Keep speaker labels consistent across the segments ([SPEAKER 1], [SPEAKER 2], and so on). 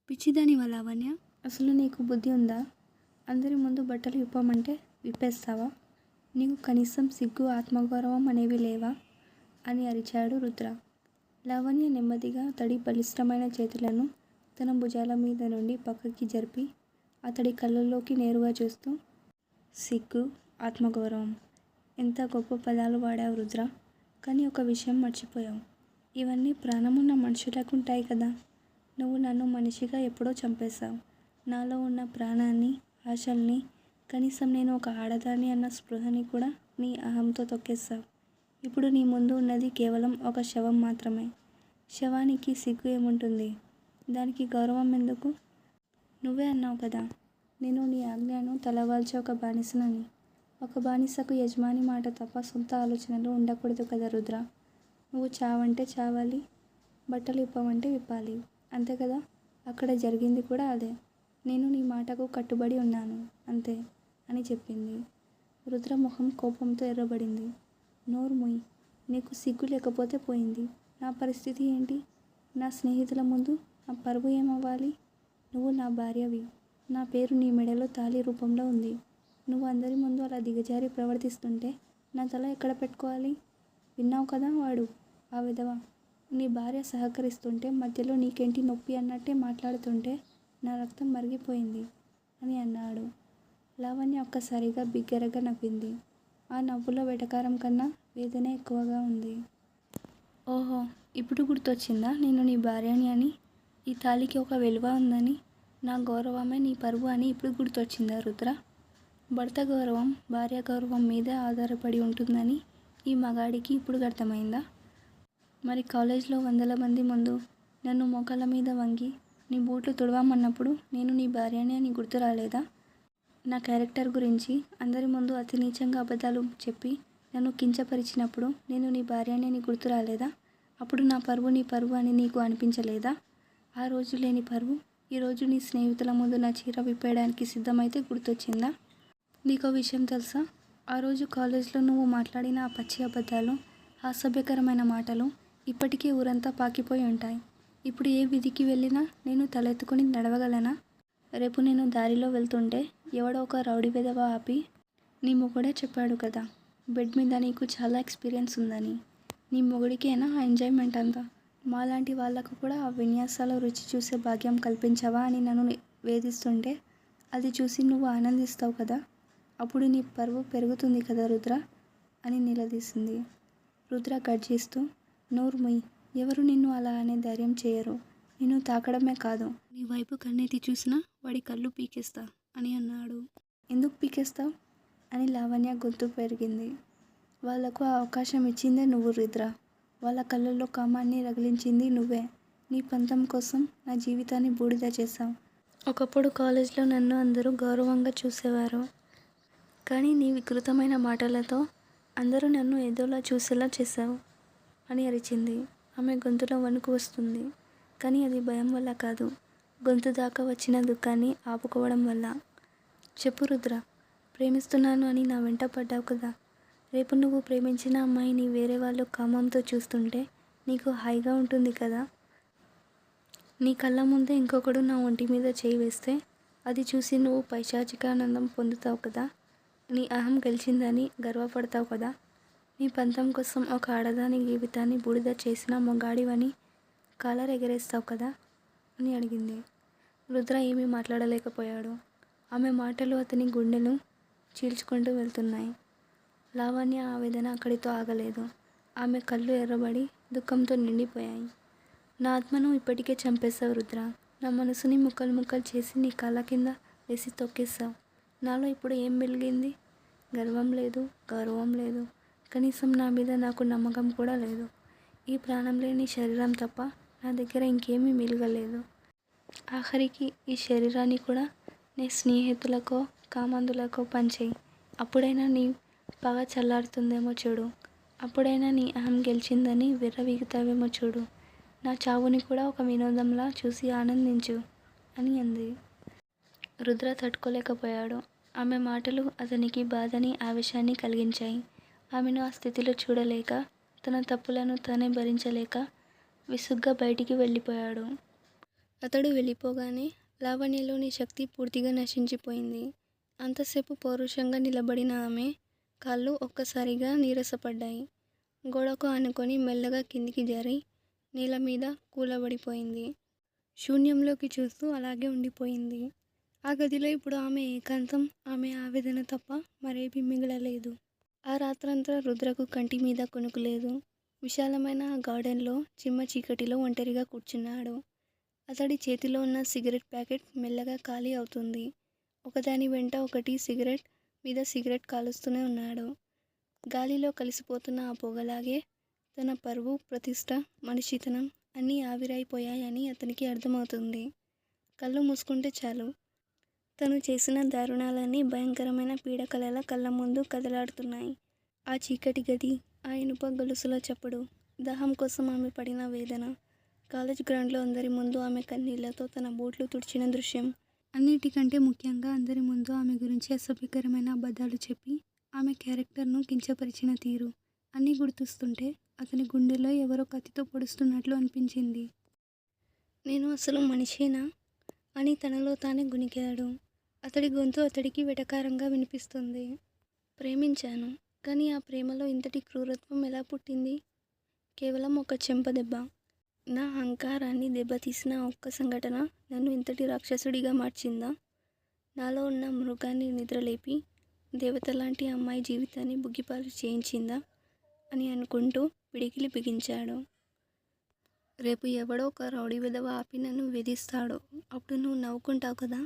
[SPEAKER 1] పిచ్చిదానివా లావణ్య? అసలు నీకు బుద్ధి ఉందా? అందరి ముందు బట్టలు విప్పమంటే విప్పేస్తావా? నీకు కనీసం సిగ్గు, ఆత్మగౌరవం అనేవి లేవా? అని అరిచాడు రుద్ర. లావణ్య నెమ్మదిగా తడి బలిష్టమైన చేతులను తన భుజాల మీద నుండి పక్కకి జరిపి అతడి కళ్ళల్లోకి నేరుగా చూస్తూ, సిగ్గు, ఆత్మగౌరవం, ఎంత గొప్ప పదాలు వాడావు రుద్ర. కానీ ఒక విషయం మర్చిపోయావు. ఇవన్నీ ప్రాణమున్న మనుషులకుంటాయి కదా. నువ్వు నన్ను మనిషిగా ఎప్పుడో చంపేశావు. నాలో ఉన్న ప్రాణాన్ని, ఆశల్ని, కనీసం నేను ఒక ఆడదాన్ని అన్న స్పృహని కూడా నీ అహంతో తొక్కేశావు. ఇప్పుడు నీ ముందు ఉన్నది కేవలం ఒక శవం మాత్రమే. శవానికి సిగ్గు ఏముంటుంది? దానికి గౌరవం ఎందుకు? నువ్వే అన్నావు కదా, నేను నీ ఆజ్ఞను తలవాల్చే ఒక బానిసనని. ఒక బానిసకు యజమాని మాట తప్ప సొంత ఆలోచనలు ఉండకూడదు కదా రుద్ర. నువ్వు చావంటే చావాలి, బట్టలు విప్పమంటే విప్పాలి, అంతే కదా. అక్కడ జరిగింది కూడా అదే. నేను నీ మాటకు కట్టుబడి ఉన్నాను, అంతే అని చెప్పింది. రుద్ర ముఖం కోపంతో ఎర్రబడింది. నోరు మూయి. నీకు సిగ్గు లేకపోతే పోయింది. నా పరిస్థితి ఏంటి? నా స్నేహితుల ముందు నా పరువు ఏమవ్వాలి? నువ్వు నా భార్యవి. నా పేరు నీ మెడలో తాళి రూపంలో ఉంది. నువ్వు అందరి ముందు అలా దిగజారి ప్రవర్తిస్తుంటే నా తల ఎక్కడ పెట్టుకోవాలి? విన్నావు కదా, వాడు ఆ విధవ. నీ భార్య సహకరిస్తుంటే మధ్యలో నీకేంటి నొప్పి అన్నట్టే మాట్లాడుతుంటే నా రక్తం మరిగిపోయింది అని అన్నాడు. లావణ్య ఒక్కసారిగా బిగ్గరగా నవ్వింది. ఆ నవ్వులో వెటకారం కన్నా వేదనే ఎక్కువగా ఉంది. ఓహో, ఇప్పుడు గుర్తొచ్చిందా నేను నీ భార్యని అని? ఈ తాళికి ఒక విలువ ఉందని, నా గౌరవమే నీ పరువు అని ఇప్పుడు గుర్తొచ్చిందా రుద్ర? భర్త గౌరవం భార్య గౌరవం మీదే ఆధారపడి ఉంటుందని ఈ మగాడికి ఇప్పుడు అర్థమైందా? మరి కాలేజ్లో వందల మంది ముందు నన్ను మోకాళ్ళ మీద వంగి నీ బూట్లు తుడవమన్నప్పుడు నేను నీ భార్యని అని గుర్తు రాలేదా? నా క్యారెక్టర్ గురించి అందరి ముందు అతి నీచంగా అబద్ధాలు చెప్పి నన్ను కించపరిచినప్పుడు నేను నీ భార్యని అని గుర్తు రాలేదా? అప్పుడు నా పరువు నీ పరువు అని నీకు అనిపించలేదా? ఆ రోజు లేని పరువు ఈరోజు నీ స్నేహితుల ముందు నా చీర విప్పేయడానికి సిద్ధమైతే గుర్తొచ్చిందా? నీకో విషయం తెలుసా? ఆ రోజు కాలేజ్లో నువ్వు మాట్లాడిన ఆ పచ్చి అబద్ధాలు, అసభ్యకరమైన మాటలు ఇప్పటికీ ఊరంతా పాకిపోయి ఉంటాయి. ఇప్పుడు ఏ వీధికి వెళ్ళినా నేను తలెత్తుకుని నడవగలనా? రేపు నేను దారిలో వెళ్తుంటే ఎవడో ఒక రౌడీ వెధవ ఆపి, నీ మొగుడే చెప్పాడు కదా బెడ్ మీద నీకు చాలా ఎక్స్పీరియన్స్ ఉందని. నీ మొగుడికేనా ఆ ఎంజాయ్మెంట్ అంతా? మాలాంటి వాళ్లకు కూడా ఆ విన్యాసాల రుచి చూసే భాగ్యం కల్పించవా అని నన్ను వేధిస్తుంటే అది చూసి నువ్వు ఆనందిస్తావు కదా. అప్పుడు నీ పరువు పెరుగుతుంది కదా రుద్ర అని నిలదీసింది. రుద్ర గర్జిస్తూ, నోరు మూయి. ఎవరు నిన్ను అలా అనే ధైర్యం చేయరు. నిన్ను తాకడమే కాదు, నీ వైపు కన్నెత్తి చూసినా వాడి కళ్ళు పీకేస్తా అని అన్నాడు. ఎందుకు పీకేస్తావు అని లావణ్య గొంతు పెరిగింది. వాళ్లకు ఆ అవకాశం ఇచ్చిందే నువ్వు రుద్ర. వాళ్ళ కళ్ళల్లో కామాన్ని రగిలించింది నువ్వే. నీ పంతం కోసం నా జీవితాన్ని బూడిద చేశావు. ఒకప్పుడు కాలేజ్లో నన్ను అందరూ గౌరవంగా చూసేవారు. కానీ నీ వికృతమైన మాటలతో అందరూ నన్ను ఏదోలా చూసేలా చేశావు అని అరిచింది. ఆమె గొంతులో వణుకు వస్తుంది. కానీ అది భయం వల్ల కాదు, గొంతు దాకా వచ్చిన దుఃఖాన్ని ఆపుకోవడం వల్ల. చెప్పు రుద్ర, ప్రేమిస్తున్నాను అని నా వెంట పడ్డావు కదా. రేపు నువ్వు ప్రేమించిన అమ్మాయిని వేరే వాళ్ళు కామంతో చూస్తుంటే నీకు హాయిగా ఉంటుంది కదా. నీ కళ్ళ ముందే ఇంకొకడు నా ఒంటి మీద చేయి వేస్తే అది చూసి నువ్వు పైశాచిక ఆనందం పొందుతావు కదా. నీ అహం గెలిచిందని గర్వపడతావు కదా. నీ పంతం కోసం ఒక ఆడదాని జీవితాన్ని బూడిద చేసిన మొగాడివని కాలర్ ఎగరేస్తావు కదా అని అడిగింది. రుద్ర ఏమీ మాట్లాడలేకపోయాడు. ఆమె మాటలు అతని గుండెను చీల్చుకుంటూ వెళ్తున్నాయి. లావణ్య ఆవేదన అక్కడితో ఆగలేదు. ఆమె కళ్ళు ఎర్రబడి దుఃఖంతో నిండిపోయాయి. నా ఆత్మను ఇప్పటికే చంపేశావు రుద్ర. నా మనసుని ముక్కలు ముక్కలు చేసి నీ కాళ్ళ కింద వేసి తొక్కేశావు. నాలో ఇప్పుడు ఏం వెలిగింది? గర్వం లేదు, గౌరవం లేదు, కనీసం నా మీద నాకు నమ్మకం కూడా లేదు. ఈ ప్రాణం లేని శరీరం తప్ప నా దగ్గర ఇంకేమీ మిగలలేదు. ఆఖరికి ఈ శరీరాన్ని కూడా నీ స్నేహితులకో కామందులకో పంచేయి. అప్పుడైనా నీ పగ చల్లారుతుందేమో చూడు. అప్పుడైనా నీ అహం గెలిచిందని విర్రవీగుతావేమో చూడు. నా చావుని కూడా ఒక వినోదంలా చూసి ఆనందించు అని అంది. రుద్ర తట్టుకోలేకపోయాడు. ఆమె మాటలు అతనికి బాధని, ఆవేశాన్ని కలిగించాయి. ఆమెను ఆ స్థితిలో చూడలేక, తన తప్పులను తానే భరించలేక విసుగ్గా బయటికి వెళ్ళిపోయాడు. అతడు వెళ్ళిపోగానే లావణ్యలోని శక్తి పూర్తిగా నశించిపోయింది. అంతసేపు పౌరుషంగా నిలబడిన ఆమె కాళ్ళు ఒక్కసారిగా నీరసపడ్డాయి. గోడకు ఆనుకొని మెల్లగా కిందికి జారి నేలమీద కూలబడిపోయింది. శూన్యంలోకి చూస్తూ అలాగే ఉండిపోయింది. ఆ గదిలో ఇప్పుడు ఆమె ఏకాంతం, ఆమె ఆవేదన తప్ప మరేమీ మిగలలేదు. ఆ రాత్రంతా రుద్రకు కంటి మీద కునుకులేదు. విశాలమైన ఆ గార్డెన్లో చిమ్మ చీకటిలో ఒంటరిగా కూర్చున్నాడు. అతడి చేతిలో ఉన్న సిగరెట్ ప్యాకెట్ మెల్లగా ఖాళీ అవుతుంది. ఒకదాని వెంట ఒకటి సిగరెట్ మీద సిగరెట్ కాలుస్తూనే ఉన్నాడు. గాలిలో కలిసిపోతున్న ఆ పొగలాగే తన పరువు, ప్రతిష్ట, మనిషితనం అన్నీ ఆవిరైపోయాయని అతనికి అర్థమవుతుంది. కళ్ళు మూసుకుంటే చాలు, తను చేసిన దారుణాలన్నీ భయంకరమైన పీడకలలా కళ్ళ ముందు కదలాడుతున్నాయి. ఆ చీకటి గది, ఆ ఇనుప గొలుసుల చప్పుడు, దాహం కోసం ఆమె పడిన వేదన, కాలేజ్ గ్రౌండ్లో అందరి ముందు ఆమె కన్నీళ్లతో తన బూట్లు తుడిచిన దృశ్యం, అన్నిటికంటే ముఖ్యంగా అందరి ముందు ఆమె గురించి అసభ్యకరమైన అబద్ధాలు చెప్పి ఆమె క్యారెక్టర్ను కించపరిచిన తీరు అన్నీ గుర్తొస్తుంటే అతని గుండెలో ఎవరో కత్తితో పొడుస్తున్నట్లు అనిపించింది. నేను అసలు మనిషేనా అని తనలో తానే గుణికాడు. అతడి గొంతు అతడికి వెటకారంగా వినిపిస్తుంది. ప్రేమించాను, కానీ ఆ ప్రేమలో ఇంతటి క్రూరత్వం ఎలా పుట్టింది? కేవలం ఒక చెంపదెబ్బ. నా అహంకారాన్ని దెబ్బతీసిన ఒక్క సంఘటన నన్ను ఇంతటి రాక్షసుడిగా మార్చిందా? నాలో ఉన్న మృగాన్ని నిద్రలేపి దేవతలాంటి అమ్మాయి జీవితాన్ని బుగ్గిపాలు చేయించిందా అని అనుకుంటూ పిడికిలి బిగించాడు. రేపు ఎవడో ఒక రౌడీ విధవ ఆపి నన్ను వేధిస్తాడు, అప్పుడు నువ్వు నవ్వుకుంటావు కదా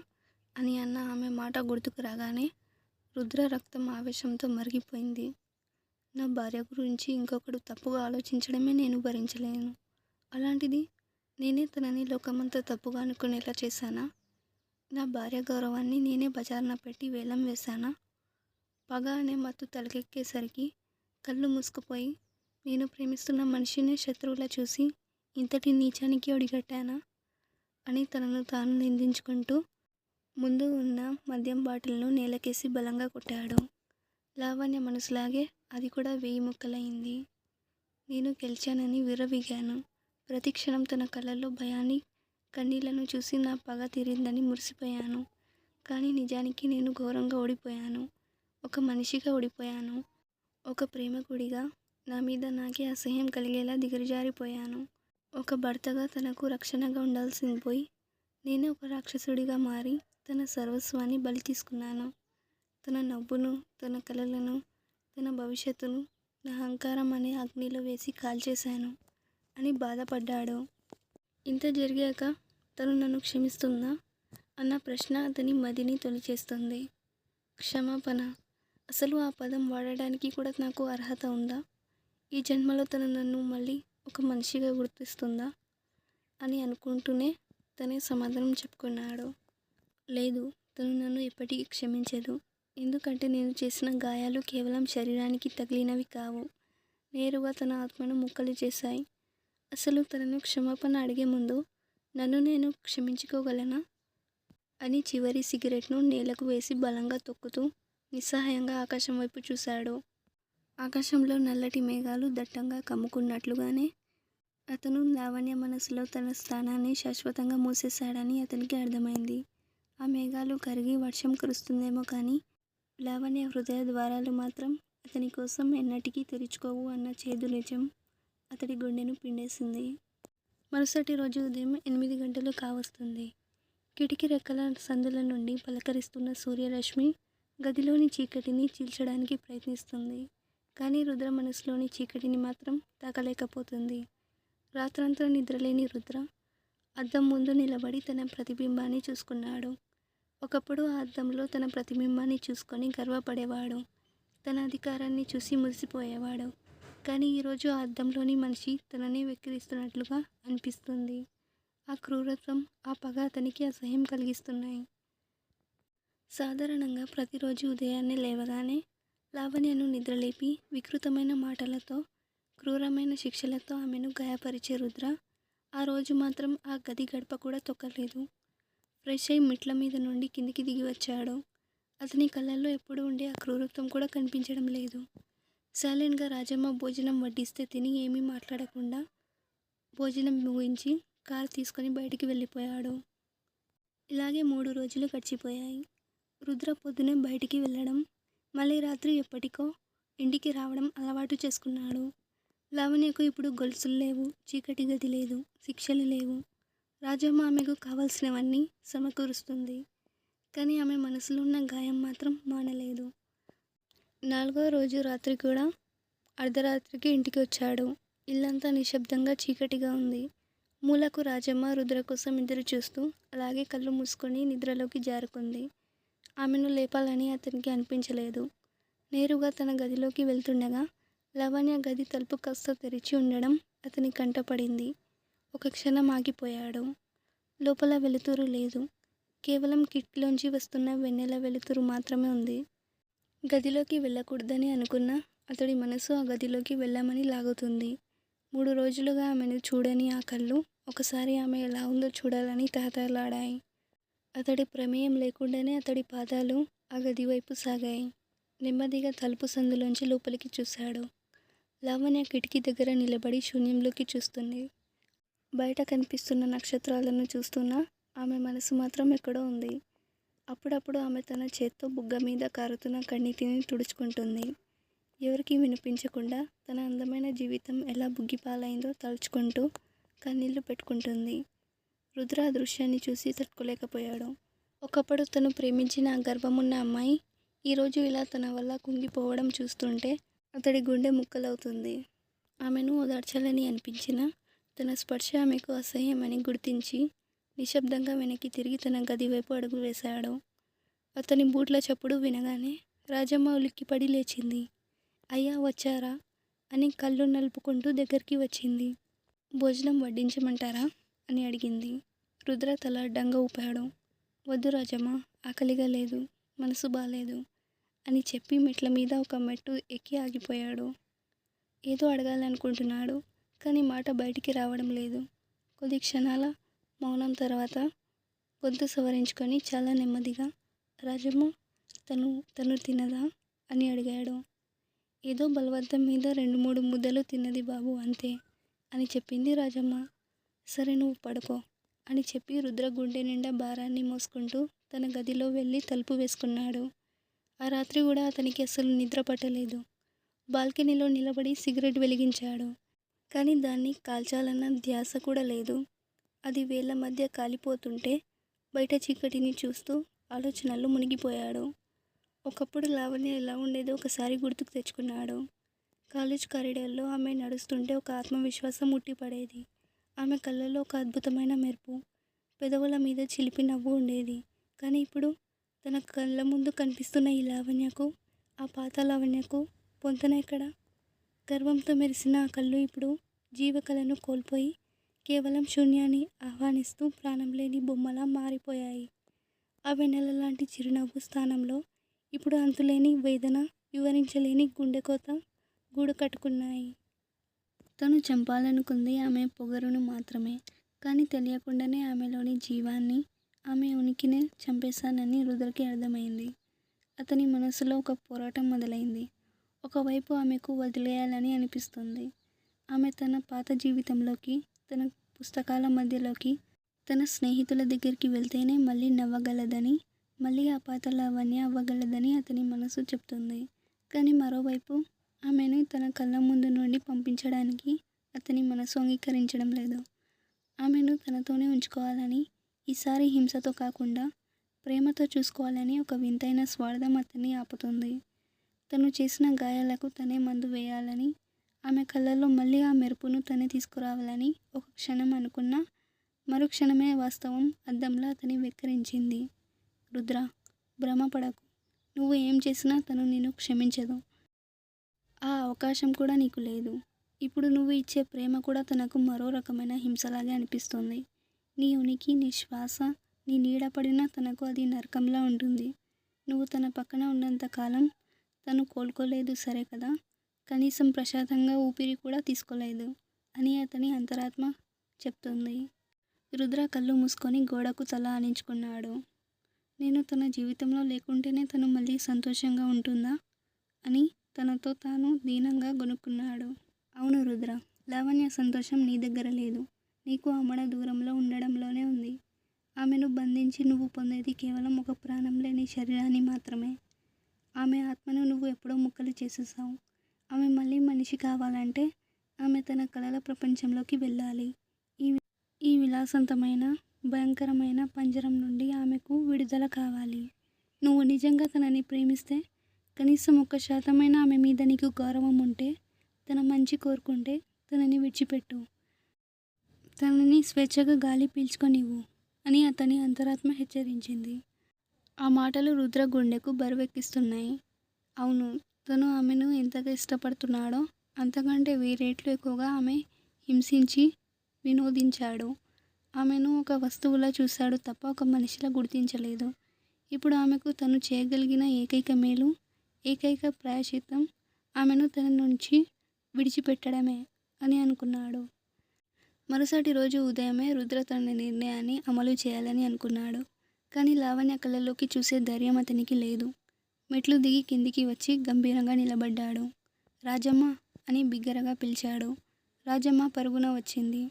[SPEAKER 1] అని అన్న ఆమె మాట గుర్తుకు రాగానే రుద్ర రక్తం ఆవేశంతో మరిగిపోయింది. నా భార్య గురించి ఇంకొకడు తప్పుగా ఆలోచించడమే నేను భరించలేను. అలాంటిది నేనే తనని లోకమంతా తప్పుగా అనుకునేలా చేశానా? నా భార్య గౌరవాన్ని నేనే బజారున పెట్టి వేలం వేశానా? పగ అనే మత్తు తలకెక్కేసరికి కళ్ళు మూసుకుపోయి నేను ప్రేమిస్తున్న మనిషినే శత్రువులా చూసి ఇంతటి నీచానికి ఒడిగట్టానా అని తనను తాను నిందించుకుంటూ ముందు ఉన్న మద్యం బాటిల్ను నేలకేసి బలంగా కొట్టాడు. లావణ్య మనసులాగే అది కూడా 1000 ముక్కలైంది. నేను గెలిచానని విర్రవీగాను. ప్రతిక్షణం తన కళ్ళల్లో భయాన్ని, కన్నీళ్లను చూసి నా పగ తీరిందని మురిసిపోయాను. కానీ నిజానికి నేను ఘోరంగా ఓడిపోయాను. ఒక మనిషిగా ఓడిపోయాను. ఒక ప్రేమికుడిగా నా మీద నాకే అసహ్యం కలిగేలా దిగజారిపోయాను. ఒక భర్తగా తనకు రక్షణగా ఉండాల్సింది పోయి నేనే ఒక రాక్షసుడిగా మారి తన సర్వస్వాన్ని బలి తీసుకున్నాను. తన నవ్వును, తన కలలను, తన భవిష్యత్తును నా అహంకారం అనే అగ్నిలో వేసి కాల్చేశాను అని బాధపడ్డాడు. ఇంత జరిగాక తను నన్ను క్షమిస్తుందా అన్న ప్రశ్న అతని మదిని తొలిచేస్తుంది. క్షమాపణ, అసలు ఆ పదం వాడడానికి కూడా నాకు అర్హత ఉందా? ఈ జన్మలో తను నన్ను మళ్ళీ ఒక మనిషిగా గుర్తిస్తుందా అని అనుకుంటూనే తనే సమాధానం చెప్పుకున్నాడు. లేదు, తను నన్ను ఎప్పటికీ క్షమించదు. ఎందుకంటే నేను చేసిన గాయాలు కేవలం శరీరానికి తగిలినవి కావు, నేరుగా తన ఆత్మను ముక్కలు చేశాయి. అసలు తనను క్షమాపణ అడిగే ముందు నన్ను నేను క్షమించుకోగలనా అని చివరి సిగరెట్ను నేలకు వేసి బలంగా తొక్కుతూ నిస్సహాయంగా ఆకాశం వైపు చూశాడు. ఆకాశంలో నల్లటి మేఘాలు దట్టంగా కమ్ముకున్నట్లుగానే అతను లావణ్య మనసులో తన స్థానాన్ని శాశ్వతంగా మూసేశాడని అతనికి అర్థమైంది. ఆ మేఘాలు కరిగి వర్షం కురుస్తుందేమో కానీ లావణ్య హృదయ ద్వారాలు మాత్రం అతని కోసం ఎన్నటికీ తెరుచుకోవు అన్న చేదు నిజం అతడి గుండెను పిండేసింది. మరుసటి రోజు ఉదయం 8 గంటలు కావస్తుంది. కిటికీ రెక్కల సందుల నుండి పలకరిస్తున్న సూర్యరశ్మి గదిలోని చీకటిని చీల్చడానికి ప్రయత్నిస్తుంది. కానీ రుద్ర మనసులోని చీకటిని మాత్రం తాకలేకపోతుంది. రాత్రంతా నిద్రలేని రుద్ర అద్దం ముందు నిలబడి తన ప్రతిబింబాన్ని చూసుకున్నాడు. ఒకప్పుడు ఆ అద్దంలో తన ప్రతిబింబాన్ని చూసుకొని గర్వపడేవాడు. తన అధికారాన్ని చూసి మురిసిపోయేవాడు. కానీ ఈరోజు ఆ అద్దంలోని మనిషి తననే వెక్కిరిస్తున్నట్లుగా అనిపిస్తుంది. ఆ క్రూరత్వం, ఆ పగ అతనికి అసహ్యం కలిగిస్తున్నాయి. సాధారణంగా ప్రతిరోజు ఉదయాన్నే లేవగానే లావణ్యను నిద్రలేపి వికృతమైన మాటలతో, క్రూరమైన శిక్షలతో ఆమెను గాయపరిచే రుద్ర ఆ రోజు మాత్రం ఆ గది గడప కూడా తొక్కలేదు. ఫ్రెష్ అయి మెట్ల మీద నుండి కిందికి దిగి వచ్చాడు. అతని కళ్ళల్లో ఎప్పుడు ఉండే ఆ క్రూరత్వం కూడా కనిపించడం లేదు. సైలెంట్గా రాజమ్మ భోజనం వడ్డిస్తే తిని ఏమీ మాట్లాడకుండా భోజనం ముగించి కారు తీసుకొని బయటికి వెళ్ళిపోయాడు. ఇలాగే 3 రోజులు గడిచిపోయాయి. రుద్ర పొద్దునే బయటికి వెళ్ళడం, మళ్ళీ రాత్రి ఎప్పటికో ఇంటికి రావడం అలవాటు చేసుకున్నాడు. లావణ్యకు ఇప్పుడు గొలుసులు లేవు, చీకటి గది లేదు, శిక్షలు లేవు. రాజమ్మ ఆమెకు కావలసినవన్నీ సమకూరుస్తుంది. కానీ ఆమె మనసులో ఉన్న గాయం మాత్రం మానలేదు. 4వ రోజు రాత్రి కూడా అర్ధరాత్రికి ఇంటికి వచ్చాడు. ఇల్లంతా నిశ్శబ్దంగా చీకటిగా ఉంది. మూలకు రాజమ్మ రుద్ర కోసం ఎదురు చూస్తూ అలాగే కళ్ళు మూసుకొని నిద్రలోకి జారుకుంది. ఆమెను లేపాలని అతనికి అనిపించలేదు. నేరుగా తన గదిలోకి వెళ్తుండగా లావణ్య గది తలుపు కాస్త తెరిచి ఉండడం అతని కంటపడింది. ఒక క్షణం ఆగిపోయాడు. లోపల వెలుతురు లేదు. కేవలం కిటికీలోంచి వస్తున్న వెన్నెల వెలుతురు మాత్రమే ఉంది. గదిలోకి వెళ్ళకూడదని అనుకున్న అతడి మనసు ఆ గదిలోకి వెళ్ళమని లాగుతుంది. 3 రోజులుగా ఆమెను చూడని ఆ కళ్ళు ఒకసారి ఆమె ఎలా ఉందో చూడాలని తహతహలాడాయి. అతడి ప్రమేయం లేకుండానే అతడి పాదాలు ఆ గది వైపు సాగాయి. నెమ్మదిగా తలుపు సందులోంచి లోపలికి చూశాడు. లావణ్య కిటికీ దగ్గర నిలబడి శూన్యంలోకి చూస్తుంది. బయట కనిపిస్తున్న నక్షత్రాలను చూస్తున్నా ఆమె మనసు మాత్రం ఎక్కడో ఉంది. అప్పుడప్పుడు ఆమె తన చేత్తో బుగ్గ మీద కారుతున్న కన్నీటిని తుడుచుకుంటుంది. ఎవరికీ వినిపించకుండా తన అందమైన జీవితం ఎలా బుగ్గిపాలైందో తలుచుకుంటూ కన్నీళ్లు పెట్టుకుంటుంది. రుద్ర ఆ దృశ్యాన్ని చూసి తట్టుకోలేకపోయాడు. ఒకప్పుడు తను ప్రేమించిన ఆ గర్భమున్న అమ్మాయి ఈరోజు ఇలా తన వల్ల కుంగిపోవడం చూస్తుంటే అతడి గుండె ముక్కలవుతుంది. ఆమెను ఓదార్చాలని అనిపించినా తన స్పర్శ ఆమెకు అసహ్యమని గుర్తించి నిశ్శబ్దంగా వెనక్కి తిరిగి తన గది వైపు అడుగు వేశాడు. అతని బూట్ల చప్పుడు వినగానే రాజమ్మ ఉలిక్కిపడి లేచింది. అయ్యా వచ్చారా అని కళ్ళు నలుపుకుంటూ దగ్గరికి వచ్చింది. భోజనం వడ్డించమంటారా అని అడిగింది. రుద్ర తల అడ్డంగా ఊపాడు. వద్దు రాజమ్మ, ఆకలిగా లేదు, మనసు బాలేదు అని చెప్పి మెట్ల మీద ఒక మెట్టు ఎక్కి ఆగిపోయాడు. ఏదో అడగాలనుకుంటున్నాడు, కానీ మాట బయటికి రావడం లేదు. కొద్ది క్షణాల మౌనం తర్వాత గొంతు సవరించుకొని చాలా నెమ్మదిగా, రాజమ్మ తను తినదా అని అడిగాడు. ఏదో బలవంతం మీద 2-3 ముద్దలు తిన్నది బాబు అంతే అని చెప్పింది రాజమ్మ. సరే నువ్వు పడుకో అని చెప్పి రుద్ర గుండె నిండా భారాన్ని మోసుకుంటూ తన గదిలో వెళ్ళి తలుపు వేసుకున్నాడు. ఆ రాత్రి కూడా అతనికి అసలు నిద్ర పట్టలేదు. బాల్కనీలో నిలబడి సిగరెట్ వెలిగించాడు. కానీ దాన్ని కాల్చాలన్న ధ్యాస కూడా లేదు. అది వేళ్ల మధ్య కాలిపోతుంటే బయట చీకటిని చూస్తూ ఆలోచనల్లో మునిగిపోయాడు. ఒకప్పుడు లావణ్య ఎలా ఉండేదో ఒకసారి గుర్తుకు తెచ్చుకున్నాడు. కాలేజ్ కారిడార్లో ఆమె నడుస్తుంటే ఒక ఆత్మవిశ్వాసం ఉట్టిపడేది. ఆమె కళ్ళల్లో ఒక అద్భుతమైన మెరుపు, పెదవుల మీద చిలిపి నవ్వు ఉండేది. కానీ ఇప్పుడు తన కళ్ళ ముందు కనిపిస్తున్న ఈ లావణ్యకు, ఆ పాత లావణ్యకు పొంతన ఎక్కడ? గర్వంతో మెరిసిన ఆ కళ్ళు ఇప్పుడు జీవకళను కోల్పోయి కేవలం శూన్యాన్ని ఆహ్వానిస్తూ ప్రాణం లేని బొమ్మలా మారిపోయాయి. ఆ వెన్నెల లాంటి చిరునవ్వు స్థానంలో ఇప్పుడు అంతులేని వేదన, వివరించలేని గుండెకోత గూడు కట్టుకున్నాయి. తను చంపాలనుకుంది ఆమె పొగరును మాత్రమే, కానీ తెలియకుండానే ఆమెలోని జీవాన్ని, ఆమె ఉనికిని చంపేశానని రుద్రకి అర్థమైంది. అతని మనసులో ఒక పోరాటం మొదలైంది. ఒకవైపు ఆమెకు వదిలేయాలని అనిపిస్తుంది. ఆమె తన పాత జీవితంలోకి, తన పుస్తకాల మధ్యలోకి, తన స్నేహితుల దగ్గరికి వెళ్తేనే మళ్ళీ నవ్వగలదని, మళ్ళీ ఆ పాత లావణ్య అవ్వగలదని అతని మనసు చెప్తుంది. కానీ మరోవైపు ఆమెను తన కళ్ళ ముందు నుండి పంపించడానికి అతని మనసు అంగీకరించడం లేదు. ఆమెను తనతోనే ఉంచుకోవాలని, ఈసారి హింసతో కాకుండా ప్రేమతో చూసుకోవాలని ఒక వింతైన స్వార్థం అతన్ని ఆపుతుంది. తను చేసిన గాయాలకు తనే మందు వేయాలని, ఆమె కళ్ళల్లో మళ్ళీ ఆ మెరుపును తనే తీసుకురావాలని ఒక క్షణం అనుకున్నా మరుక్షణమే వాస్తవం అద్దంలా అతని వెక్కిరించింది. రుద్ర, భ్రమపడకు. నువ్వు ఏం చేసినా తను నిన్ను క్షమించదు. ఆ అవకాశం కూడా నీకు లేదు. ఇప్పుడు నువ్వు ఇచ్చే ప్రేమ కూడా తనకు మరో రకమైన హింసలాగే అనిపిస్తుంది. నీ ఉనికి, నీ శ్వాస, నీ నీడ పడినా తనకు అది నరకంలా ఉంటుంది. నువ్వు తన పక్కన ఉన్నంతకాలం తను కోలుకోలేదు సరే కదా, కనీసం ప్రశాంతంగా ఊపిరి కూడా తీసుకోలేదు అని అతని అంతరాత్మ చెప్తుంది. రుద్ర కళ్ళు మూసుకొని గోడకు తల ఆనించుకున్నాడు. నేను తన జీవితంలో లేకుంటేనే తను మళ్ళీ సంతోషంగా ఉంటుందా అని తనతో తాను దీనంగా గొనుక్కున్నాడు. అవును రుద్ర, లావణ్య సంతోషం నీ దగ్గర లేదు, నీకు ఆమడ దూరంలో ఉండడంలోనే ఉంది. ఆమెను బంధించి నువ్వు పొందేది కేవలం ఒక ప్రాణం లేని శరీరాన్ని మాత్రమే. ఆమె ఆత్మను నువ్వు ఎప్పుడో ముక్కలు చేసేసావు. ఆమె మళ్ళీ మనిషి కావాలంటే ఆమె తన కలల ప్రపంచంలోకి వెళ్ళాలి. ఈ ఈ విలాసవంతమైన భయంకరమైన పంజరం నుండి ఆమెకు విడుదల కావాలి. నువ్వు నిజంగా తనని ప్రేమిస్తే, కనీసం 1% ఆమె మీద నీకు గౌరవం ఉంటే, తన మంచి కోరుకుంటే తనని విడిచిపెట్టు. తనని స్వేచ్ఛగా గాలి పీల్చుకొనివ్వు అని అతని అంతరాత్మ హెచ్చరించింది. ఆ మాటలు రుద్ర గుండెకు బరువెక్కిస్తున్నాయి. అవును, తను ఆమెను ఎంతగా ఇష్టపడుతున్నాడో అంతకంటే వేరేట్లు ఎక్కువగా ఆమె హింసించి వినోదించాడు. ఆమెను ఒక వస్తువులా చూశాడు తప్ప ఒక మనిషిలా గుర్తించలేదు. ఇప్పుడు ఆమెకు తను చేయగలిగిన ఏకైక మేలు, ఏకైక ప్రాయశ్చిత్తం ఆమెను తన నుంచి విడిచిపెట్టడమే అని అనుకున్నాడు. మరుసటి రోజు ఉదయమే రుద్ర తన నిర్ణయాన్ని అమలు చేయాలని అనుకున్నాడు. కానీ లావణ్య కళ్ళలోకి చూసే ధైర్యం అతనికి లేదు. మెట్లు దిగి కిందికి వచ్చి గంభీరంగా నిలబడ్డాడు. రాజమ్మ అని బిగ్గరగా పిలిచాడు. రాజమ్మ పరుగున వచ్చింది.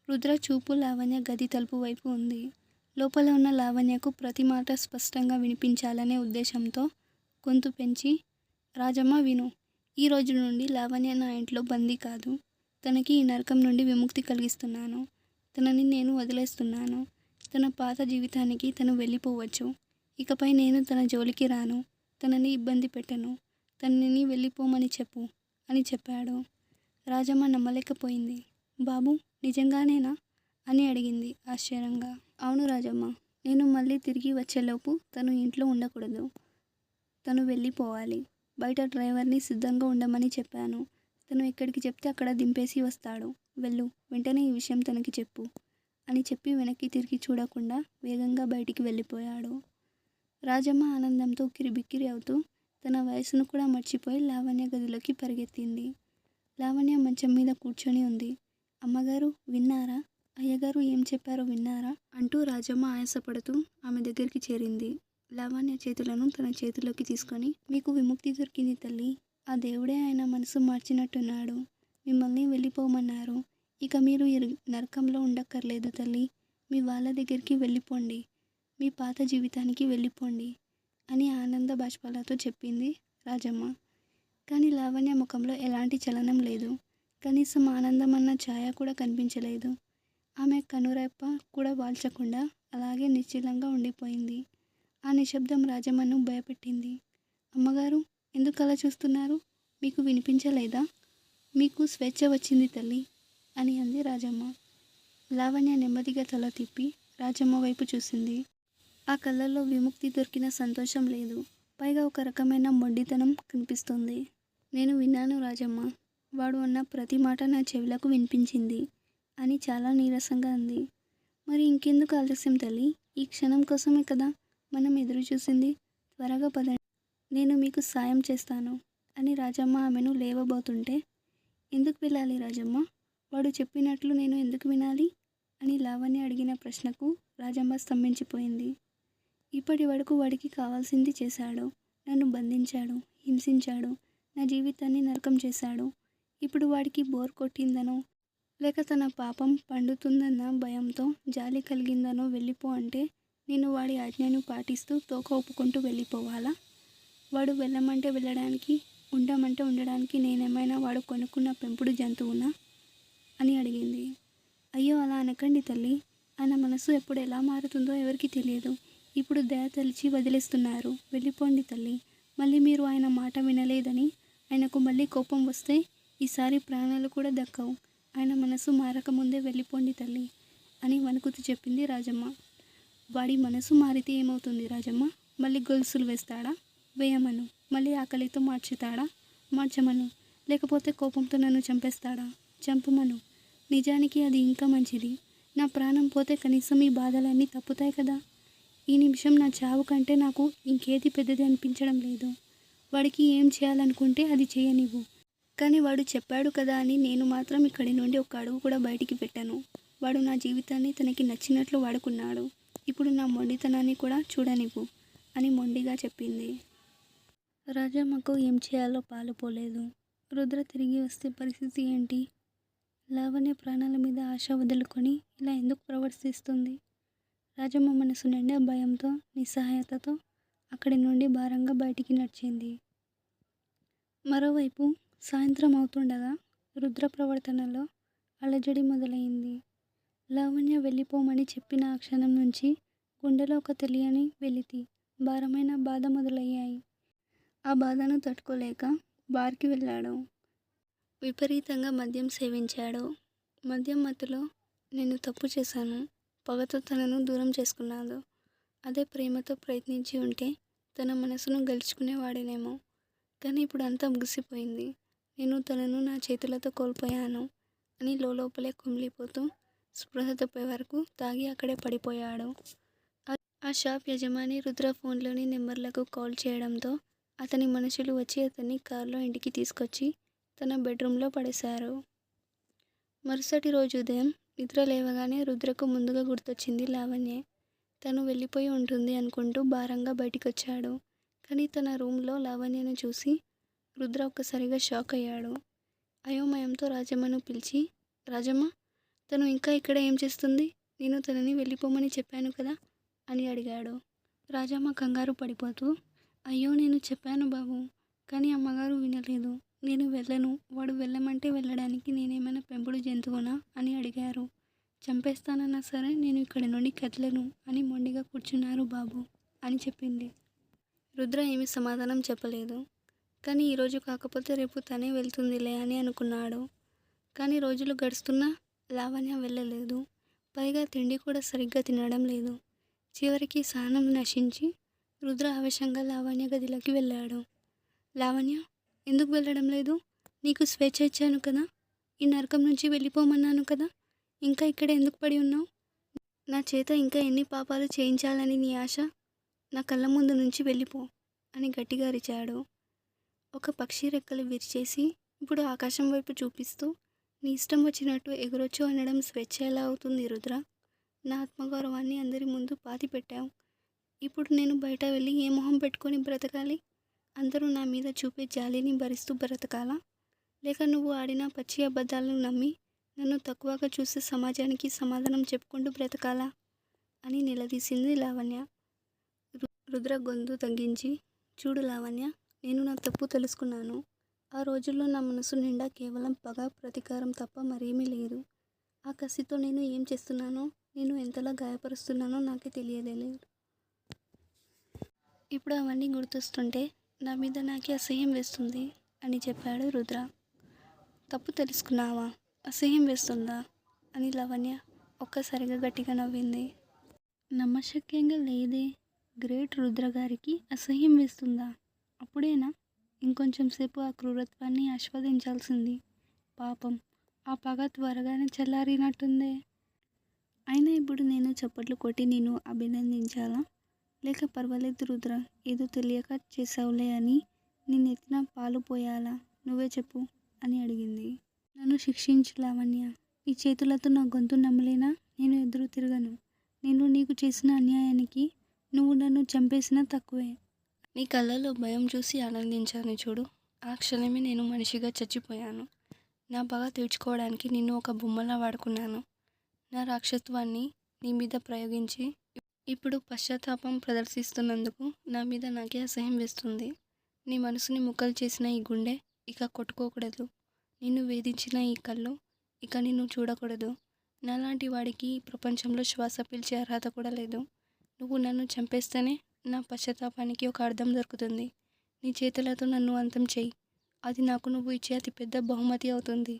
[SPEAKER 1] రుద్ర చూపు లావణ్య గది తలుపు వైపు ఉంది. లోపల ఉన్న లావణ్యకు ప్రతి మాట స్పష్టంగా వినిపించాలనే ఉద్దేశంతో గొంతు పెంచి, రాజమ్మ విను, ఈ రోజు నుండి లావణ్య నా ఇంట్లో బందీ కాదు. తనకి ఈ నరకం నుండి విముక్తి కలిగిస్తున్నాను. తనని నేను వదిలేస్తున్నాను. తన పాత జీవితానికి తను వెళ్ళిపోవచ్చు. ఇకపై నేను తన జోలికి రాను. తనని ఇబ్బంది పెట్టను. తనని వెళ్ళిపోమని చెప్పు అని చెప్పాడు. రాజమ్మ నమ్మలేకపోయింది. బాబు, నిజంగానేనా అని అడిగింది ఆశ్చర్యంగా. అవును రాజమ్మ, నేను మళ్ళీ తిరిగి వచ్చేలోపు తను ఇంట్లో ఉండకూడదు. తను వెళ్ళిపోవాలి. బయట డ్రైవర్ని సిద్ధంగా ఉండమని చెప్పాను. తను ఎక్కడికి చెప్తే అక్కడ దింపేసి వస్తాడు. వెళ్ళు, వెంటనే ఈ విషయం తనకి చెప్పు అని చెప్పి వెనక్కి తిరిగి చూడకుండా వేగంగా బయటికి వెళ్ళిపోయాడు. రాజమ్మ ఆనందంతో ఉక్కిరిబిక్కిరి అవుతూ తన వయసును కూడా మర్చిపోయి లావణ్య గదిలోకి పరిగెత్తింది. లావణ్య మంచం మీద కూర్చొని ఉంది. అమ్మగారు విన్నారా? అయ్యగారు ఏం చెప్పారో విన్నారా అంటూ రాజమ్మ ఆయాసపడుతూ ఆమె దగ్గరికి చేరింది. లావణ్య చేతులను తన చేతిలోకి తీసుకొని, మీకు విముక్తి దొరికింది తల్లి. ఆ దేవుడే ఆయన మనసు మార్చినట్టున్నాడు. మిమ్మల్ని వెళ్ళిపోమన్నారు. ఇక మీరు నరకంలో ఉండక్కర్లేదు తల్లి. మీ వాళ్ళ దగ్గరికి వెళ్ళిపోండి. మీ పాత జీవితానికి వెళ్ళిపోండి అని ఆనంద బాష్పాలతో చెప్పింది రాజమ్మ. కానీ లావణ్య ముఖంలో ఎలాంటి చలనం లేదు. కనీసం ఆనందం అన్న ఛాయ కూడా కనిపించలేదు. ఆమె కనురెప్ప కూడా వాల్చకుండా అలాగే నిశ్చలంగా ఉండిపోయింది. ఆ నిశ్శబ్దం రాజమ్మను భయపెట్టింది. అమ్మగారు, ఎందుకు అలా చూస్తున్నారు? మీకు వినిపించలేదా? మీకు స్వేచ్ఛ వచ్చింది తల్లి అని అంది రాజమ్మ. లావణ్య నెమ్మదిగా తల తిప్పి రాజమ్మ వైపు చూసింది. ఆ కళ్ళల్లో విముక్తి దొరికిన సంతోషం లేదు. పైగా ఒక రకమైన మొండితనం కనిపిస్తుంది. నేను విన్నాను రాజమ్మ. వాడు అన్న ప్రతి మాట నా చెవులకు వినిపించింది అని చాలా నీరసంగా అంది. మరి ఇంకెందుకు ఆలస్యం తల్లి? ఈ క్షణం కోసమే కదా మనం ఎదురు చూసింది. త్వరగా పదండి, నేను మీకు సాయం చేస్తాను అని రాజమ్మ ఆమెను లేవబోతుంటే, ఎందుకు వెళ్ళాలి రాజమ్మ? వాడు చెప్పినట్లు నేను ఎందుకు వినాలి అని లావణ్య అడిగిన ప్రశ్నకు రాజమ్మ స్తంభించిపోయింది. ఇప్పటి వరకు వాడికి కావాల్సింది చేశాడు. నన్ను బంధించాడు, హింసించాడు, నా జీవితాన్ని నరకం చేశాడు. ఇప్పుడు వాడికి బోర్ కొట్టిందనో, లేక తన పాపం పండుతుందన్న భయంతో జాలి కలిగిందనో వెళ్ళిపో అంటే నేను వాడి ఆజ్ఞను పాటిస్తూ తోక ఒప్పుకుంటూ వెళ్ళిపోవాలా? వాడు వెళ్ళమంటే వెళ్ళడానికి, ఉండమంటే ఉండడానికి నేనేమైనా వాడు కొనుక్కున్న పెంపుడు జంతువునా అని అడిగింది. అయ్యో, అలా అనకండి తల్లి. ఆయన మనసు ఎప్పుడు ఎలా మారుతుందో ఎవరికి తెలియదు. ఇప్పుడు దయ తలిచి వదిలేస్తున్నారు. వెళ్ళిపోండి తల్లి. మళ్ళీ మీరు ఆయన మాట వినలేదని ఆయనకు మళ్ళీ కోపం వస్తే ఈసారి ప్రాణాలు కూడా దక్కవు. ఆయన మనసు మారకముందే వెళ్ళిపోండి తల్లి అని వణుకుతూ చెప్పింది రాజమ్మ. వాడి మనసు మారితే ఏమవుతుంది రాజమ్మ? మళ్ళీ గొలుసులు వేస్తాడా? వేయమను. మళ్ళీ ఆకలితో మార్చుతాడా? మార్చమను. లేకపోతే కోపంతో నన్ను చంపేస్తాడా? చంపమను. నిజానికి అది ఇంకా మంచిది. నా ప్రాణం పోతే కనీసం ఈ బాధలన్నీ తప్పుతాయి కదా. ఈ నిమిషం నా చావు కంటే నాకు ఇంకేది పెద్దది అనిపించడం లేదు. వాడికి ఏం చేయాలనుకుంటే అది చేయనివ్వు. కానీ వాడు చెప్పాడు కదా అని నేను మాత్రం ఇక్కడి నుండి ఒక్క అడుగు కూడా బయటికి పెట్టను. వాడు నా జీవితాన్ని తనకి నచ్చినట్లు వాడుకున్నాడు. ఇప్పుడు నా మొండితనాన్ని కూడా చూడనివ్వు అని మొండిగా చెప్పింది. రాజమ్మకు ఏం చేయాలో పాలుపోలేదు. రుద్ర తిరిగి వస్తే పరిస్థితి ఏంటి? లావణ్య ప్రాణాల మీద ఆశ వదులుకొని ఇలా ఎందుకు ప్రవర్తిస్తుంది? రాజమ్మ మనసు నిండా భయంతో, నిస్సహాయతతో అక్కడి నుండి భారంగా బయటికి నడిచింది. మరోవైపు సాయంత్రం అవుతుండగా రుద్ర ప్రవర్తనలో అలజడి మొదలైంది. లావణ్య వెళ్ళిపోమని చెప్పిన ఆ క్షణం నుంచి గుండెలో ఒక తెలియని వెలితి, భారమైన బాధ మొదలయ్యాయి. ఆ బాధను తట్టుకోలేక బార్కి వెళ్ళాడు. విపరీతంగా మద్యం సేవించాడు. మద్యం మత్తులో నేను తప్పు చేశాను, పగతో తనను దూరం చేసుకున్నాడు. అదే ప్రేమతో ప్రయత్నించి ఉంటే తన మనసును గెలుచుకునేవాడినేమో. కానీ ఇప్పుడు అంతా ముగిసిపోయింది. నేను తనను నా చేతులతో కోల్పోయాను అని లోపలే కుమిలిపోతూ స్పృహ తప్పే వరకు తాగి అక్కడే పడిపోయాడు. ఆ షాప్ యజమాని రుద్ర ఫోన్లోని నెంబర్లకు కాల్ చేయడంతో అతని మనుషులు వచ్చి అతన్ని కారులో ఇంటికి తీసుకొచ్చి తన బెడ్రూమ్లో పడేశారు. మరుసటి రోజు ఉదయం నిద్ర లేవగానే రుద్రకు ముందుగా గుర్తొచ్చింది లావణ్యే. తను వెళ్ళిపోయి ఉంటుంది అనుకుంటూ భారంగా బయటికొచ్చాడు. కానీ తన రూమ్లో లావణ్యను చూసి రుద్ర ఒక్కసారిగా షాక్ అయ్యాడు. అయోమయంతో రాజమ్మను పిలిచి, రాజమ్మ, తను ఇంకా ఇక్కడ ఏం చేస్తుంది? నేను తనని వెళ్ళిపోమని చెప్పాను కదా అని అడిగాడు. రాజమ్మ కంగారు పడిపోతూ, అయ్యో నేను చెప్పాను బాబు, కానీ అమ్మగారు వినలేదు. నేను వెళ్ళను. వాడు వెళ్ళమంటే వెళ్ళడానికి నేనేమైనా పెంపుడు జంతువునా అని అడిగారు. చంపేస్తానన్నా సరే నేను ఇక్కడి నుండి కదలను అని మొండిగా కూర్చున్నారు బాబు అని చెప్పింది. రుద్ర ఏమీ సమాధానం చెప్పలేదు. కానీ ఈరోజు కాకపోతే రేపు తనే వెళ్తుందిలే అని అనుకున్నాడు. కానీ రోజులు గడుస్తున్నా లావణ్య వెళ్ళలేదు. పైగా తిండి కూడా సరిగ్గా తినడం లేదు. చివరికి సహనం నశించి రుద్ర ఆవేశంగా లావణ్య గదిలోకి వెళ్ళాడు. లావణ్య, ఎందుకు వెళ్ళడం లేదు? నీకు స్వేచ్ఛ ఇచ్చాను కదా, ఈ నరకం నుంచి వెళ్ళిపోమన్నాను కదా, ఇంకా ఇక్కడ ఎందుకు పడి ఉన్నావు? నా చేత ఇంకా ఎన్ని పాపాలు చేయించాలని నీ ఆశ? నా కళ్ళ ముందు నుంచి వెళ్ళిపో అని గట్టిగా అరిచాడు. ఒక పక్షి రెక్కలు విరిచేసి ఇప్పుడు ఆకాశం వైపు చూపిస్తూ నీ ఇష్టం వచ్చినట్టు ఎగురొచ్చు అనడం స్వేచ్ఛ ఎలా అవుతుంది రుద్ర? నా ఆత్మగౌరవాన్ని అందరి ముందు పాతి పెట్టావు. ఇప్పుడు నేను బయట వెళ్ళి ఏ మొహం పెట్టుకొని బ్రతకాలి? అందరూ నా మీద చూపే జాలిని భరిస్తూ బ్రతకాలా? లేక నువ్వు ఆడిన పచ్చి అబద్ధాలను నమ్మి నన్ను తక్కువగా చూసి సమాజానికి సమాధానం చెప్పుకుంటూ బ్రతకాలా అని నిలదీసింది లావణ్య. రుద్ర గొంతు తగ్గించి, చూడు లావణ్య, నేను నా తప్పు తెలుసుకున్నాను. ఆ రోజుల్లో నా మనసు నిండా కేవలం పగ, ప్రతీకారం తప్ప మరేమీ లేదు. ఆ కసితో నేను ఏం చేస్తున్నానో, నేను ఎంతలా గాయపరుస్తున్నానో నాకే తెలియలేదు. ఇప్పుడు అవన్నీ గుర్తొస్తుంటే నా మీద నాకే అసహ్యం వేస్తుంది అని చెప్పాడు రుద్ర. తప్పు తెలుసుకున్నావా? అసహ్యం వేస్తుందా అని లావణ్య ఒక్కసారిగా గట్టిగా నవ్వింది. నమ్మశక్యంగా లేదే. గ్రేట్ రుద్ర గారికి అసహ్యం వేస్తుందా? అప్పుడేనా? ఇంకొంచెం సేపు ఆ క్రూరత్వాన్ని ఆస్వాదించాల్సింది. పాపం, ఆ పగ త్వరగానే చల్లారినట్టుందే. అయినా ఇప్పుడు నేను చప్పట్లు కొట్టి నిన్ను అభినందించాలా? లేక పర్వాలేదు రుద్ర, ఏదో తెలియక చేసావులే అని నిన్నెత్తిన పాలు పోయాలా? నువ్వే చెప్పు అని అడిగింది. నన్ను శిక్షించు లావణ్య. ఈ చేతులతో నా గొంతు నమ్మలేనా? నేను ఎదురు తిరగను. నేను నీకు చేసిన అన్యాయానికి నువ్వు నన్ను చంపేసినా తక్కువే. నీ కళ్ళలో భయం చూసి ఆనందించాను చూడు. ఆ క్షణమే నేను మనిషిగా చచ్చిపోయాను. నా పగ తీర్చుకోవడానికి నిన్ను ఒక బొమ్మలా వాడుకున్నాను. నా రాక్షసత్వాన్ని నీ మీద ప్రయోగించి ఇప్పుడు పశ్చాత్తాపం ప్రదర్శిస్తున్నందుకు నా మీద నాకే అసహ్యం వేస్తుంది. నీ మనసుని ముక్కలు చేసిన ఈ గుండె ఇక కొట్టుకోకూడదు. నిన్ను వేధించిన ఈ కళ్ళు ఇక నిన్ను చూడకూడదు. నాలాంటి వాడికి ఈ ప్రపంచంలో శ్వాస పీల్చే అర్హత కూడా లేదు. నువ్వు నన్ను చంపేస్తేనే నా పశ్చాత్తాపానికి ఒక అర్థం దొరుకుతుంది. నీ చేతులతో నన్ను అంతం చెయ్యి. అది నాకు నువ్వు ఇచ్చే అతిపెద్ద బహుమతి అవుతుంది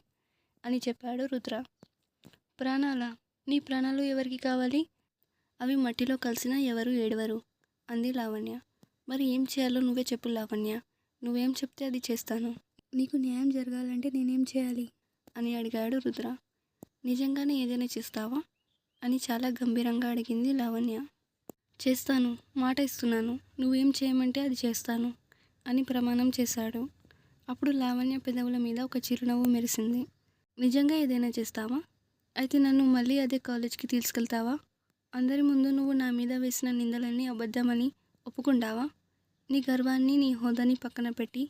[SPEAKER 1] అని చెప్పాడు రుద్ర. ప్రాణాలా? నీ ప్రాణాలు ఎవరికి కావాలి? అవి మట్టిలో కలిసినా ఎవరు ఏడవరు అంది లావణ్య. మరి ఏం చేయాలో నువ్వే చెప్పు లావణ్య. నువ్వేం చెప్తే అది చేస్తాను. నీకు న్యాయం జరగాలంటే నేనేం చేయాలి అని అడిగాడు రుద్ర. నిజంగానే ఏదైనా చేస్తావా అని చాలా గంభీరంగా అడిగింది లావణ్య. చేస్తాను, మాట ఇస్తున్నాను. నువ్వేం చేయమంటే అది చేస్తాను అని ప్రమాణం చేశాడు. అప్పుడు లావణ్య పెదవుల మీద ఒక చిరునవ్వు మెరిసింది. నిజంగా ఏదైనా చేస్తావా? అయితే నన్ను మళ్ళీ అదే కాలేజ్కి తీసుకెళ్తావా? అందరి ముందు నువ్వు నా మీద వేసిన నిందలన్నీ అబద్ధమని ఒప్పుకుంటావా? నీ గర్వాన్ని, నీ హోదాని పక్కన పెట్టి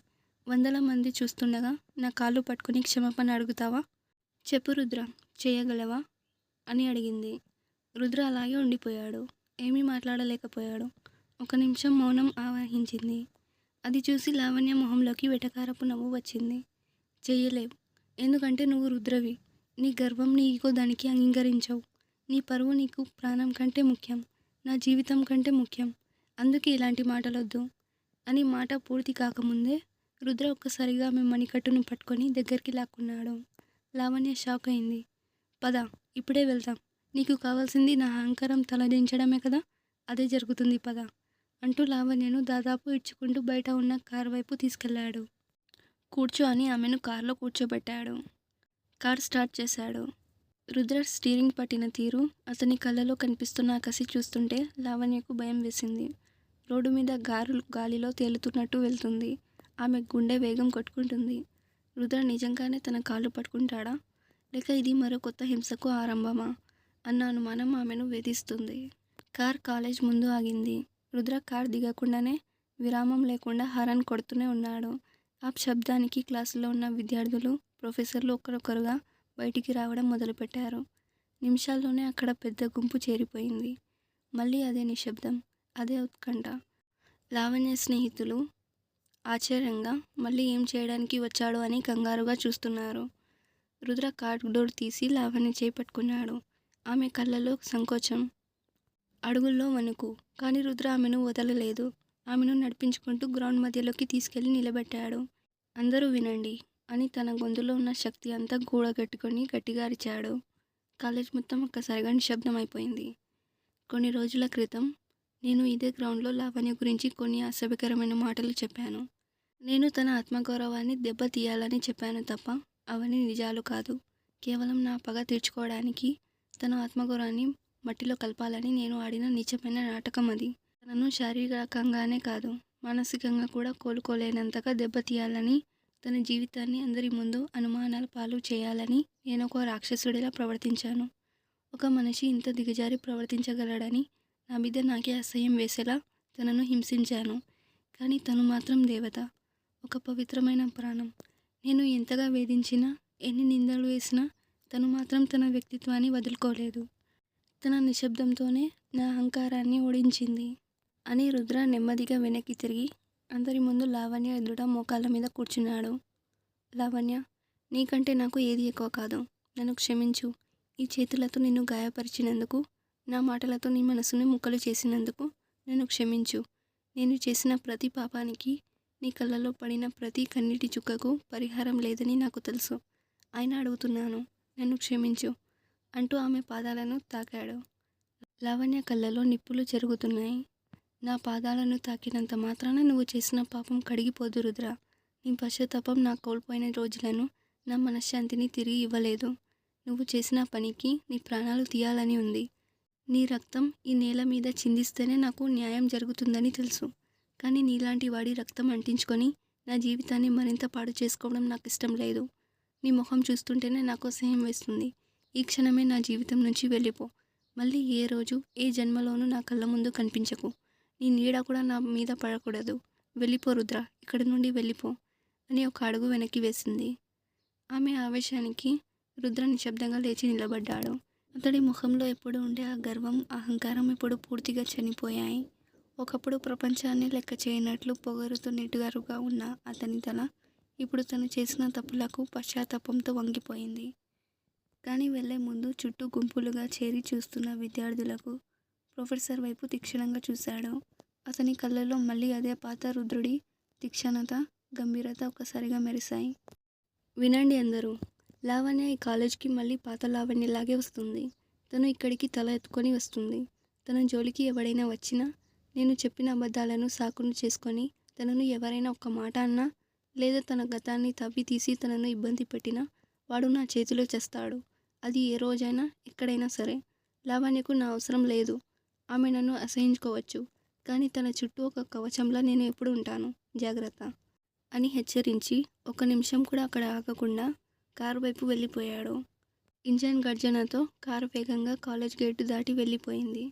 [SPEAKER 1] 100 మంది చూస్తుండగా నా కాళ్ళు పట్టుకుని క్షమాపణ అడుగుతావా? చెప్పు రుద్ర, చేయగలవా అని అడిగింది. రుద్ర అలాగే ఉండిపోయాడు. ఏమీ మాట్లాడలేకపోయాడు. ఒక నిమిషం మౌనం ఆవహించింది. అది చూసి లావణ్య మొహంలోకి వెటకారపు నవ్వు వచ్చింది. చెయ్యలేవు. ఎందుకంటే నువ్వు రుద్రవి. నీ గర్వం, నీ ఈగో దానికి అంగీకరించవు. నీ పరువు నీకు ప్రాణం కంటే ముఖ్యం. నా జీవితం కంటే ముఖ్యం. అందుకే ఇలాంటి మాటలొద్దు అని మాట పూర్తి కాకముందే రుద్ర ఒక్కసారిగా ఆమె మణికట్టును పట్టుకొని దగ్గరికి లాక్కున్నాడు. లావణ్య షాక్ అయింది. పద, ఇప్పుడే వెళ్దాం. నీకు కావాల్సింది నా అహంకారం తలదించడమే కదా, అదే జరుగుతుంది పద అంటూ లావణ్యను దాదాపు ఇడ్చుకుంటూ బయట ఉన్న కారు వైపు తీసుకెళ్లాడు. కూర్చో అని ఆమెను కారులో కూర్చోబెట్టాడు. కార్ స్టార్ట్ చేశాడు. రుద్ర స్టీరింగ్ పట్టిన తీరు, అతని కళ్ళలో కనిపిస్తున్న కసి చూస్తుంటే లావణ్యకు భయం వేసింది. రోడ్డు మీద గాలిలో తేలుతున్నట్టు వెళ్తుంది. ఆమె గుండె వేగం కొట్టుకుంటుంది. రుద్ర నిజంగానే తన కాళ్ళు పట్టుకుంటాడా, లేక ఇది మరో కొత్త హింసకు ఆరంభమా అన్న అనుమానం ఆమెను వేధిస్తుంది. కార్ కాలేజ్ ముందు ఆగింది. రుద్ర కార్ దిగకుండానే విరామం లేకుండా హారన్ కొడుతూనే ఉన్నాడు. ఆ శబ్దానికి క్లాసులో ఉన్న విద్యార్థులు, ప్రొఫెసర్లు ఒకరొకరుగా బయటికి రావడం మొదలుపెట్టారు. నిమిషాల్లోనే అక్కడ పెద్ద గుంపు చేరిపోయింది. మళ్ళీ అదే నిశ్శబ్దం, అదే ఉత్కంఠ. లావణ్య స్నేహితులు ఆశ్చర్యంగా మళ్ళీ ఏం చేయడానికి వచ్చాడు అని కంగారుగా చూస్తున్నారు. రుద్ర కార్ డోర్ తీసి లావణ్య చేపట్టుకున్నాడు. ఆమె కళ్ళలో సంకోచం, అడుగుల్లో వణుకు. కానీ రుద్ర ఆమెను వదలలేదు. ఆమెను నడిపించుకుంటూ గ్రౌండ్ మధ్యలోకి తీసుకెళ్లి నిలబెట్టాడు. అందరూ వినండి అని తన గొంతులో ఉన్న శక్తి అంతా కూడగట్టుకొని గట్టిగా అరిచాడు. కాలేజ్ మొత్తం ఒక్కసారిగా నిశ్శబ్దమైపోయింది. కొన్ని రోజుల క్రితం నేను ఇదే గ్రౌండ్లో లావణ్య గురించి కొన్ని అసభ్యకరమైన మాటలు చెప్పాను. నేను తన ఆత్మగౌరవాన్ని దెబ్బతీయాలని చెప్పాను తప్ప అవన్నీ నిజాలు కాదు. కేవలం నా పగ తీర్చుకోవడానికి, తన ఆత్మగౌరవాన్ని మట్టిలో కలపాలని నేను ఆడిన నీచమైన నాటకం అది. తనను శారీరకంగానే కాదు, మానసికంగా కూడా కోలుకోలేనంతగా దెబ్బతీయాలని, తన జీవితాన్ని అందరి ముందు అనుమానాల పాలు చేయాలని నేను ఒక రాక్షసుడిలా ప్రవర్తించాను. ఒక మనిషి ఇంత దిగజారి ప్రవర్తించగలడని నా మీద నాకే అసహ్యం వేసేలా తనను హింసించాను. కానీ తను మాత్రం దేవత, ఒక పవిత్రమైన ప్రాణం. నేను ఎంతగా వేధించినా, ఎన్ని నిందలు వేసినా తను మాత్రం తన వ్యక్తిత్వాన్ని వదులుకోలేదు. తన నిశ్శబ్దంతోనే నా అహంకారాన్ని ఓడించింది అని రుద్ర నెమ్మదిగా వెనక్కి తిరిగి అందరి ముందు లావణ్య ఎదుట మోకాళ్ళ మీద కూర్చున్నాడు. లావణ్య, నీకంటే నాకు ఏది ఎక్కువ కాదు. నన్ను క్షమించు. ఈ చేతులతో నిన్ను గాయపరిచినందుకు, నా మాటలతో నీ మనసుని ముక్కలు చేసినందుకు నన్ను క్షమించు. నేను చేసిన ప్రతి పాపానికి, నీ కళ్ళలో పడిన ప్రతి కన్నీటి చుక్కకు పరిహారం లేదని నాకు తెలుసు. అయినా అడుగుతున్నాను, నన్ను క్షమించు అంటూ ఆమె పాదాలను తాకాడు. లావణ్య కళ్ళలో నిప్పులు చెరుగుతున్నాయి. నా పాదాలను తాకినంత మాత్రాన నువ్వు చేసిన పాపం కడిగిపోదు రుద్ర. నీ పశ్చాత్తాపం నా కోల్పోయిన రోజులను, నా మనశ్శాంతిని తిరిగి ఇవ్వలేదు. నువ్వు చేసిన పనికి నీ ప్రాణాలు తీయాలని ఉంది. నీ రక్తం ఈ నేల మీద చిందిస్తేనే నాకు న్యాయం జరుగుతుందని తెలుసు. కానీ నీలాంటి వాడి రక్తం అంటించుకొని నా జీవితాన్ని మరింత పాడు చేసుకోవడం నాకు ఇష్టం లేదు. నీ ముఖం చూస్తుంటేనే నాకు అసహ్యం వేస్తుంది. ఈ క్షణమే నా జీవితం నుంచి వెళ్ళిపో. మళ్ళీ ఏ రోజు, ఏ జన్మలోనూ నా కళ్ళ ముందు కనిపించకు. నీ నీడ కూడా నా మీద పడకూడదు. వెళ్ళిపో రుద్ర, ఇక్కడి నుండి వెళ్ళిపో అని ఒక అడుగు వెనక్కి వేసింది. ఆమె ఆవేశానికి రుద్ర నిశ్శబ్దంగా లేచి నిలబడ్డాడు. అతడి ముఖంలో ఎప్పుడు ఉండే ఆ గర్వం, అహంకారం ఇప్పుడు పూర్తిగా చనిపోయాయి. ఒకప్పుడు ప్రపంచాన్ని లెక్క చేయనట్లు పొగరుతో నిటుగారుగా ఉన్న అతని తల ఇప్పుడు తను చేసిన తప్పులకు పశ్చాత్తాపంతో వంగిపోయింది. కానీ వెళ్లే ముందు చుట్టూ గుంపులుగా చేరి చూస్తున్న విద్యార్థులకు ప్రొఫెసర్ వైపు తీక్షణంగా చూశాడు. అతని కళ్ళలో మళ్ళీ అదే పాత రుద్రుడి తీక్షణత, గంభీరత ఒక్కసారిగా మెరిశాయి. వినండి అందరూ, లావణ్య ఈ కాలేజ్కి మళ్ళీ పాత లావణ్యలాగే వస్తుంది. తను ఇక్కడికి తల ఎత్తుకొని వస్తుంది. తన జోలికి ఎవడైనా వచ్చినా, నేను చెప్పిన అబద్ధాలను సాకును చేసుకొని తనను ఎవరైనా ఒక్క మాట అన్నా, లేదా తన గతాన్ని తవ్వి తీసి తనను ఇబ్బంది పెట్టినా వాడు నా చేతిలో చేస్తాడు. అది ఏ రోజైనా, ఎక్కడైనా సరే. లావణ్యకు నా అవసరం లేదు. ఆమె నన్ను అసహించుకోవచ్చు, కానీ తన చుట్టూ ఒక కవచంలా నేను ఎప్పుడు ఉంటాను. జాగ్రత్త అని హెచ్చరించి ఒక నిమిషం కూడా అక్కడ ఆగకుండా కారు వైపు వెళ్ళిపోయాడు. ఇంజన్ గర్జనతో కారు వేగంగా కాలేజ్ గేటు దాటి వెళ్ళిపోయింది.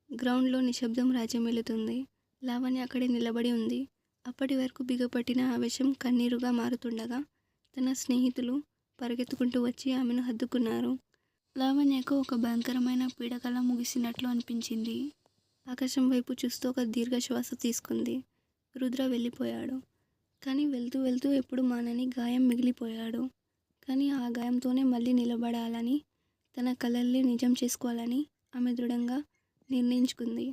[SPEAKER 1] గ్రౌండ్లో నిశ్శబ్దం రాజ్యమేలుతుంది. లావణ్య అక్కడే నిలబడి ఉంది. అప్పటి వరకు బిగపట్టిన ఆవేశం కన్నీరుగా మారుతుండగా తన స్నేహితులు, పరిగెత్తుకుంటూ వచ్చి ఆమెను హత్తుకున్నారు. లావణ్యకు ఒక భయంకరమైన పీడకల ముగిసినట్లు అనిపించింది. ఆకాశం వైపు చూస్తూ ఒక దీర్ఘశ్వాస తీసుకుంది. రుద్ర వెళ్ళిపోయాడు. కానీ వెళ్తూ వెళ్తూ ఎప్పుడు మానని గాయం మిగిలిపోయాడు. కానీ ఆ గాయంతోనే మళ్ళీ నిలబడాలని, తన కలల్ని నిజం చేసుకోవాలని ఆమె దృఢంగా నిర్ణయించుకుంది.